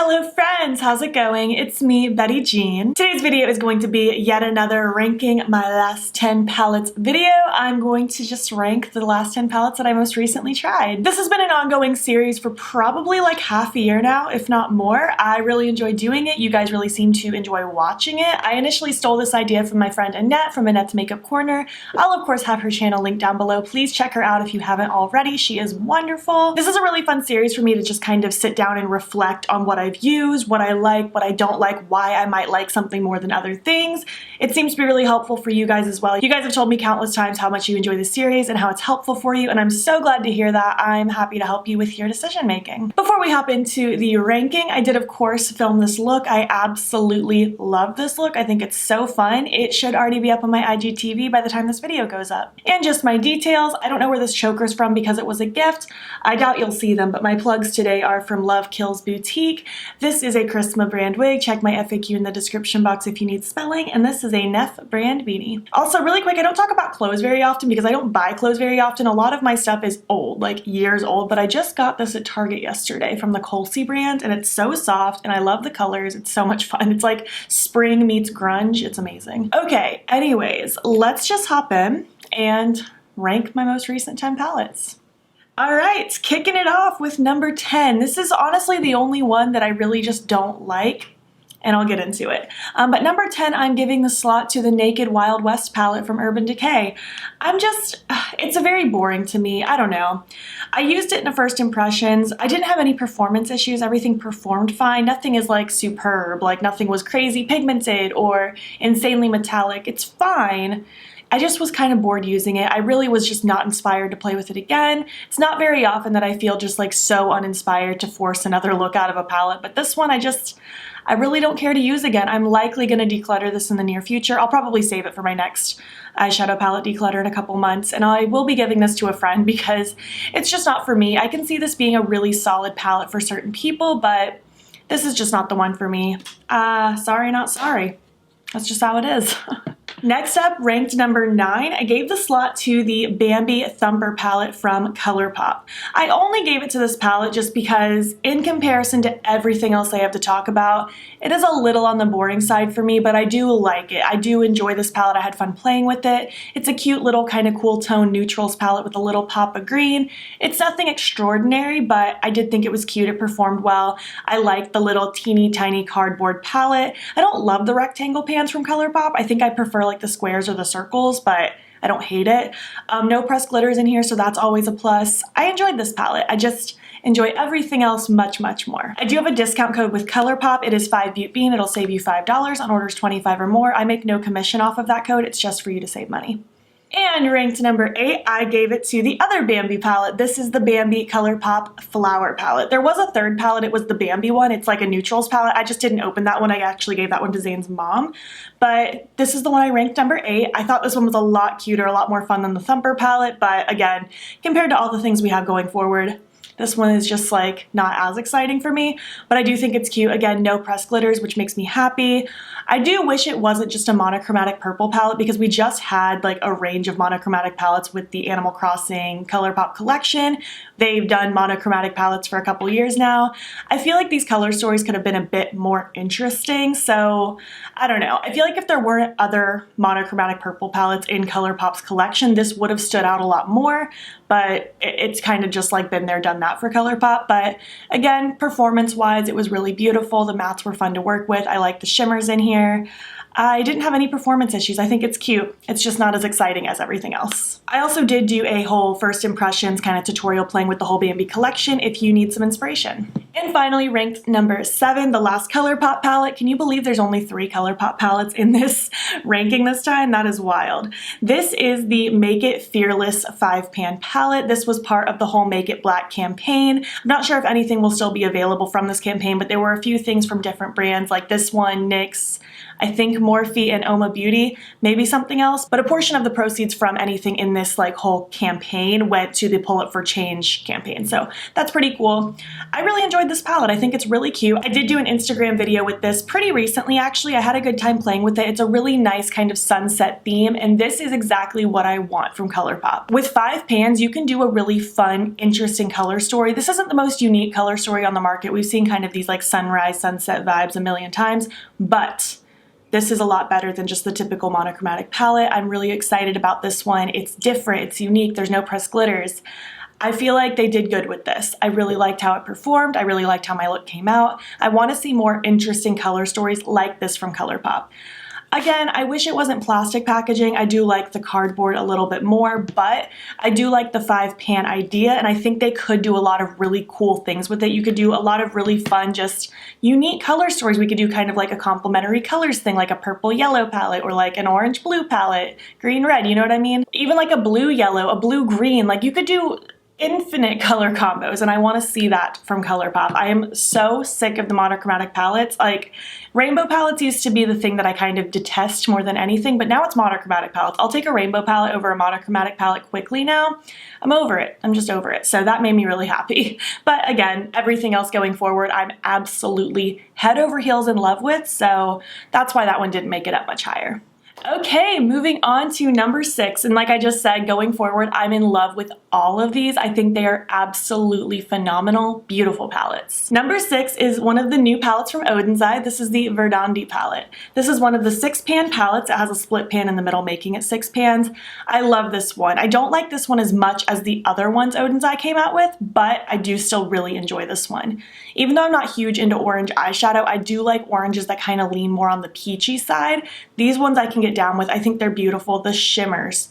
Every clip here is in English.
Hello friends, how's it going? It's me, Betty Jean. Today's video is going to be yet another ranking my last 10 palettes video. I'm going to just rank the last 10 palettes that I most recently tried. This has been an ongoing series for probably like half a year now, if not more. I really enjoy doing it. You guys really seem to enjoy watching it. I initially stole this idea from my friend Annette from Annette's Makeup Corner. I'll of course have her channel linked down below. Please check her out if you haven't already. She is wonderful. This is a really fun series for me to just kind of sit down and reflect on what I've used, what I like, what I don't like, why I might like something more than other things. It seems to be really helpful for you guys as well. You guys have told me countless times how much you enjoy this series and how it's helpful for you, and I'm so glad to hear that. I'm happy to help you with your decision making. Before we hop into the ranking, I did of course film this look. I absolutely love this look. I think it's so fun. It should already be up on my IGTV by the time this video goes up. And just my details, I don't know where this choker's from because it was a gift. I doubt you'll see them, but my plugs today are from Love Kills Boutique. This is a Charisma brand wig. Check my FAQ in the description box if you need spelling. And this is a Neff brand beanie. Also, really quick, I don't talk about clothes very often because I don't buy clothes very often. A lot of my stuff is old, like years old, but I just got this at Target yesterday from the Colourpop brand, and it's so soft and I love the colors. It's so much fun. It's like spring meets grunge. It's amazing. Okay, anyways, let's just hop in and rank my most recent 10 palettes. Alright, kicking it off with number 10. This is honestly the only one that I really just don't like, and I'll get into it. But number 10, I'm giving the slot to the Naked Wild West palette from Urban Decay. It's a very boring to me. I don't know. I used it in the first impressions. I didn't have any performance issues. Everything performed fine. Nothing is like superb. Like nothing was crazy pigmented or insanely metallic. It's fine. I just was kind of bored using it. I really was just not inspired to play with it again. It's not very often that I feel just like so uninspired to force another look out of a palette, but this one I really don't care to use again. I'm likely going to declutter this in the near future. I'll probably save it for my next eyeshadow palette declutter in a couple months, and I will be giving this to a friend because it's just not for me. I can see this being a really solid palette for certain people, but this is just not the one for me. Sorry, not sorry. That's just how it is. Next up, ranked number 9, I gave the slot to the Bambi Thumper palette from Colourpop. I only gave it to this palette just because in comparison to everything else I have to talk about, it is a little on the boring side for me, but I do like it. I do enjoy this palette. I had fun playing with it. It's a cute little kind of cool tone neutrals palette with a little pop of green. It's nothing extraordinary, but I did think it was cute. It performed well. I like the little teeny tiny cardboard palette. I don't love the rectangle pans from Colourpop. I think I prefer like the squares or the circles, but I don't hate it. No pressed glitters in here, so that's always a plus. I enjoyed this palette. I just enjoy everything else much, much more. I do have a discount code with Colourpop. It is 5BeatBean. It'll save you $5 on orders 25 or more. I make no commission off of that code. It's just for you to save money. And ranked number 8, I gave it to the other Bambi palette. This is the Bambi Colourpop Flower palette. There was a third palette. It was the Bambi one. It's like a neutrals palette. I just didn't open that one. I actually gave that one to Zane's mom. But this is the one I ranked number 8. I thought this one was a lot cuter, a lot more fun than the Thumper palette. But again, compared to all the things we have going forward, this one is just like not as exciting for me, but I do think it's cute. Again, no pressed glitters, which makes me happy. I do wish it wasn't just a monochromatic purple palette because we just had like a range of monochromatic palettes with the Animal Crossing Colourpop collection. They've done monochromatic palettes for a couple years now. I feel like these color stories could have been a bit more interesting, so I don't know. I feel like if there weren't other monochromatic purple palettes in Colourpop's collection, this would have stood out a lot more, but it's kind of just like been there, done that for Colourpop. But again, performance-wise, it was really beautiful. The mattes were fun to work with. I like the shimmers in here. I didn't have any performance issues. I think it's cute. It's just not as exciting as everything else. I also did do a whole first impressions kind of tutorial playing with the whole Bambi collection if you need some inspiration. And finally, ranked number 7, the last Colourpop palette. Can you believe there's only 3 Colourpop palettes in this ranking this time? That is wild. This is the Make It Fearless 5-pan palette. This was part of the whole Make It Black campaign. I'm not sure if anything will still be available from this campaign, but there were a few things from different brands like this one, NYX, I think Morphe and Uoma Beauty, maybe something else, but a portion of the proceeds from anything in this like whole campaign went to the Pull Up for Change campaign, so that's pretty cool. I really enjoyed this palette. I think it's really cute. I did do an Instagram video with this pretty recently, actually. I had a good time playing with it. It's a really nice kind of sunset theme, and this is exactly what I want from Colourpop. With 5 pans, you can do a really fun, interesting color story. This isn't the most unique color story on the market. We've seen kind of these like sunrise, sunset vibes a million times, but this is a lot better than just the typical monochromatic palette. I'm really excited about this one. It's different, it's unique, there's no pressed glitters. I feel like they did good with this. I really liked how it performed. I really liked how my look came out. I want to see more interesting color stories like this from Colourpop. Again, I wish it wasn't plastic packaging. I do like the cardboard a little bit more, but I do like the 5 pan idea, and I think they could do a lot of really cool things with it. You could do a lot of really fun, just unique color stories. We could do kind of like a complementary colors thing, like a purple yellow palette, or like an orange blue palette, green red, you know what I mean? Even like a blue yellow, a blue green, like you could do infinite color combos, and I want to see that from Colourpop. I am so sick of the monochromatic palettes. Like, rainbow palettes used to be the thing that I kind of detest more than anything, but now it's monochromatic palettes. I'll take a rainbow palette over a monochromatic palette quickly now. I'm over it. I'm just over it. So that made me really happy. But again, everything else going forward, I'm absolutely head over heels in love with, so that's why that one didn't make it up much higher. Okay, moving on to number 6, and like I just said, going forward, I'm in love with all of these. I think they are absolutely phenomenal, beautiful palettes. Number 6 is one of the new palettes from Odens Eye. This is the Verdandi palette. This is one of the 6-pan palettes. It has a split pan in the middle, making it 6 pans. I love this one. I don't like this one as much as the other ones Odens Eye came out with, but I do still really enjoy this one. Even though I'm not huge into orange eyeshadow, I do like oranges that kind of lean more on the peachy side. These ones I can get down with. I think they're beautiful. The shimmers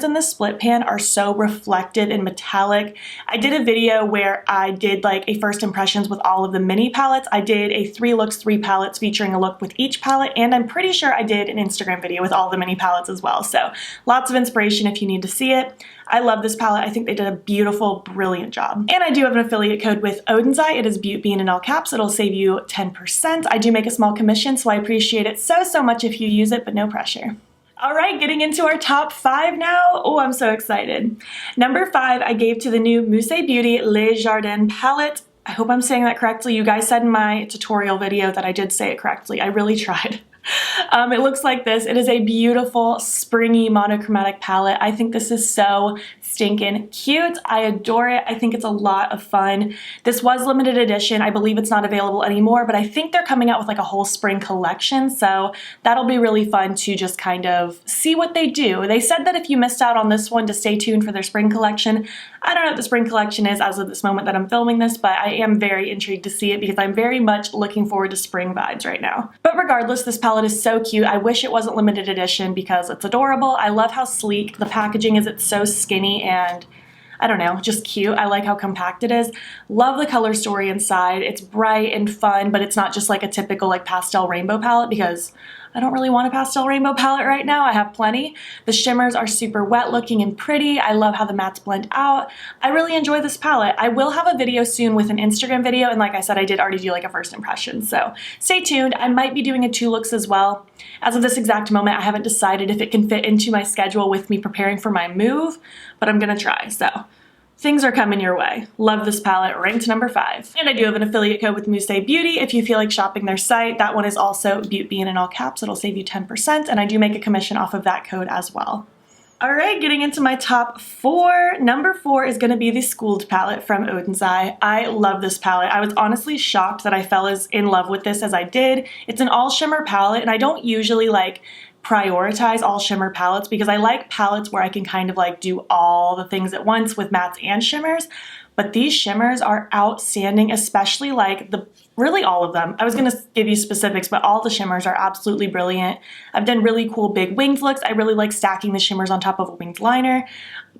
in this split pan are so reflective and metallic. I did a video where I did like a first impressions with all of the mini palettes. I did a 3 looks, 3 palettes featuring a look with each palette, and I'm pretty sure I did an Instagram video with all the mini palettes as well. So lots of inspiration if you need to see it. I love this palette. I think they did a beautiful, brilliant job. And I do have an affiliate code with Odens Eye. It is Beauty in all caps. It'll save you 10%. I do make a small commission, so I appreciate it so much if you use it, but no pressure. All right, getting into our top 5 now. Oh, I'm so excited. Number 5, I gave to the new Muse Beauty Les Jardins palette. I hope I'm saying that correctly. You guys said in my tutorial video that I did say it correctly. I really tried. It looks like this. It is a beautiful, springy, monochromatic palette. I think this is so stinking cute. I adore it. I think it's a lot of fun. This was limited edition. I believe it's not available anymore, but I think they're coming out with like a whole spring collection, so that'll be really fun to just kind of see what they do. They said that if you missed out on this one, to stay tuned for their spring collection. I don't know what the spring collection is as of this moment that I'm filming this, but I am very intrigued to see it because I'm very much looking forward to spring vibes right now. But regardless, this palette is so cute. I wish it wasn't limited edition because it's adorable. I love how sleek the packaging is. It's so skinny and I don't know, just cute. I like how compact it is. Love the color story inside. It's bright and fun, but it's not just like a typical like pastel rainbow palette because I don't really want a pastel rainbow palette right now. I have plenty. The shimmers are super wet looking and pretty. I love how the mattes blend out. I really enjoy this palette. I will have a video soon with an Instagram video, and like I said, I did already do like a first impression, so stay tuned. I might be doing a 2 looks as well. As of this exact moment, I haven't decided if it can fit into my schedule with me preparing for my move, but I'm gonna try, so things are coming your way. Love this palette, ranked number 5. And I do have an affiliate code with Muse Beauty if you feel like shopping their site. That one is also Beauty in all caps. It'll save you 10%, and I do make a commission off of that code as well. All right, getting into my top 4. Number 4 is gonna be the Schooled palette from Odens Eye. I love this palette. I was honestly shocked that I fell as in love with this as I did. It's an all shimmer palette, and I don't usually like prioritize all shimmer palettes because I like palettes where I can kind of like do all the things at once with mattes and shimmers, but these shimmers are outstanding, especially like really all of them. I was gonna give you specifics, but all the shimmers are absolutely brilliant. I've done really cool big winged looks. I really like stacking the shimmers on top of a winged liner.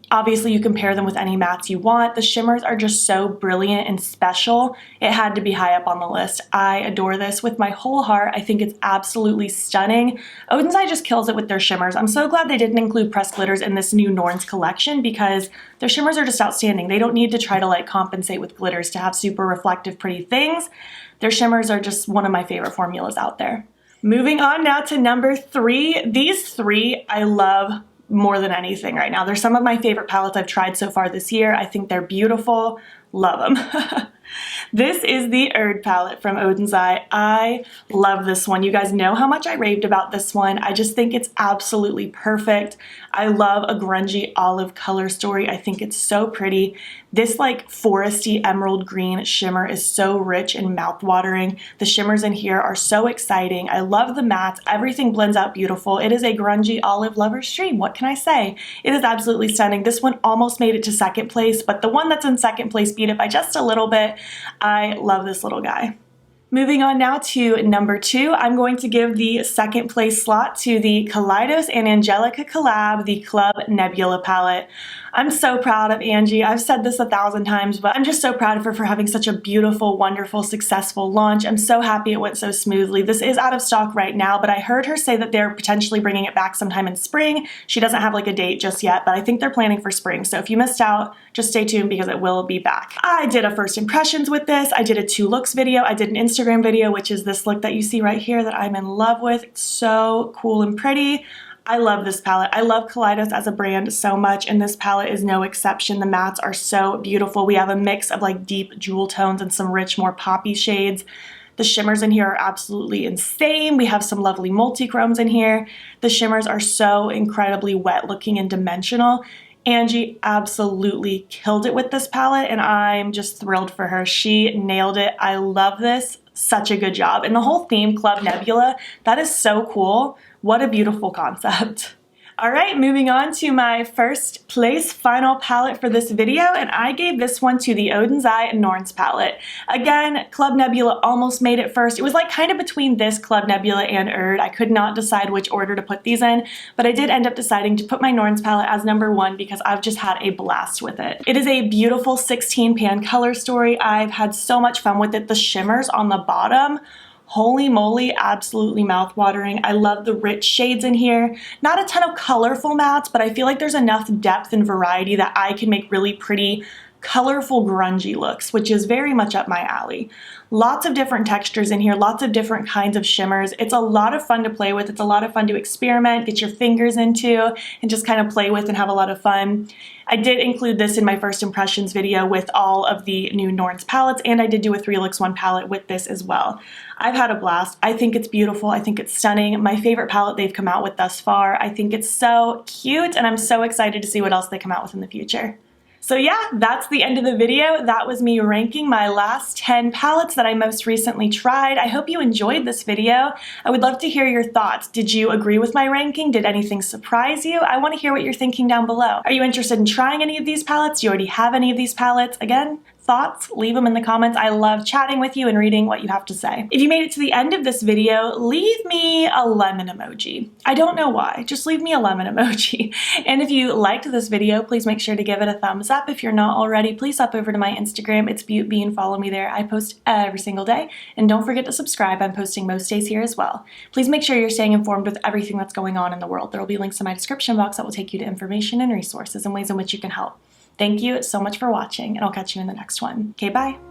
Obviously, you can pair them with any mattes you want. The shimmers are just so brilliant and special. It had to be high up on the list. I adore this with my whole heart. I think it's absolutely stunning. Odens Eye just kills it with their shimmers. I'm so glad they didn't include pressed glitters in this new Norns collection because their shimmers are just outstanding. They don't need to try to like compensate with glitters to have super reflective, pretty things. Their shimmers are just one of my favorite formulas out there. Moving on now to number 3. These 3 I love more than anything right now. They're some of my favorite palettes I've tried so far this year. I think they're beautiful. Love them. This is the Erd palette from Odens Eye. I love this one. You guys know how much I raved about this one. I just think it's absolutely perfect. I love a grungy olive color story. I think it's so pretty. This like foresty emerald green shimmer is so rich and mouth-watering. The shimmers in here are so exciting. I love the mattes. Everything blends out beautiful. It is a grungy olive lover's dream. What can I say? It is absolutely stunning. This one almost made it to second place, but the one that's in second place beat it by just a little bit. I love this little guy. Moving on now to number 2, I'm going to give the second place slot to the Kaleidos and Angelica collab, the Club Nebula palette. I'm so proud of Angie. I've said this 1,000 times, but I'm just so proud of her for having such a beautiful, wonderful, successful launch. I'm so happy it went so smoothly. This is out of stock right now, but I heard her say that they're potentially bringing it back sometime in spring. She doesn't have like a date just yet, but I think they're planning for spring. So if you missed out, just stay tuned because it will be back. I did a first impressions with this. I did a 2 looks video. I did an Instagram video, which is this look that you see right here that I'm in love with. It's so cool and pretty. I love this palette. I love Kaleidos as a brand so much, and this palette is no exception. The mattes are so beautiful. We have a mix of like deep jewel tones and some rich, more poppy shades. The shimmers in here are absolutely insane. We have some lovely multi-chromes in here. The shimmers are so incredibly wet looking and dimensional. Angie absolutely killed it with this palette, and I'm just thrilled for her. She nailed it. I love this. Such a good job. And the whole theme, Club Nebula, that is so cool. What a beautiful concept. All right, moving on to my first place final palette for this video, and I gave this one to the Odens Eye Norns palette. Again, Club Nebula almost made it first. It was like kind of between this Club Nebula and Erd. I could not decide which order to put these in, but I did end up deciding to put my Norns palette as number 1 because I've just had a blast with it. It is a beautiful 16 pan color story. I've had so much fun with it. The shimmers on the bottom, holy moly, absolutely mouth-watering. I love the rich shades in here. Not a ton of colorful mattes, but I feel like there's enough depth and variety that I can make really pretty, colorful, grungy looks, which is very much up my alley. Lots of different textures in here, lots of different kinds of shimmers. It's a lot of fun to play with. It's a lot of fun to experiment, get your fingers into, and just kind of play with and have a lot of fun. I did include this in my first impressions video with all of the new Norns palettes, and I did do a 3 looks 1 palette with this as well. I've had a blast. I think it's beautiful. I think it's stunning. My favorite palette they've come out with thus far. I think it's so cute, and I'm so excited to see what else they come out with in the future. So yeah, that's the end of the video. That was me ranking my last 10 palettes that I most recently tried. I hope you enjoyed this video. I would love to hear your thoughts. Did you agree with my ranking? Did anything surprise you? I want to hear what you're thinking down below. Are you interested in trying any of these palettes? Do you already have any of these palettes? Again, thoughts, leave them in the comments. I love chatting with you and reading what you have to say. If you made it to the end of this video, leave me a lemon emoji. I don't know why, just leave me a lemon emoji. And if you liked this video, please make sure to give it a thumbs up. If you're not already, please hop over to my Instagram. It's BeautyBean. Follow me there. I post every single day. And don't forget to subscribe. I'm posting most days here as well. Please make sure you're staying informed with everything that's going on in the world. There will be links in my description box that will take you to information and resources and ways in which you can help. Thank you so much for watching, and I'll catch you in the next one. Okay, bye.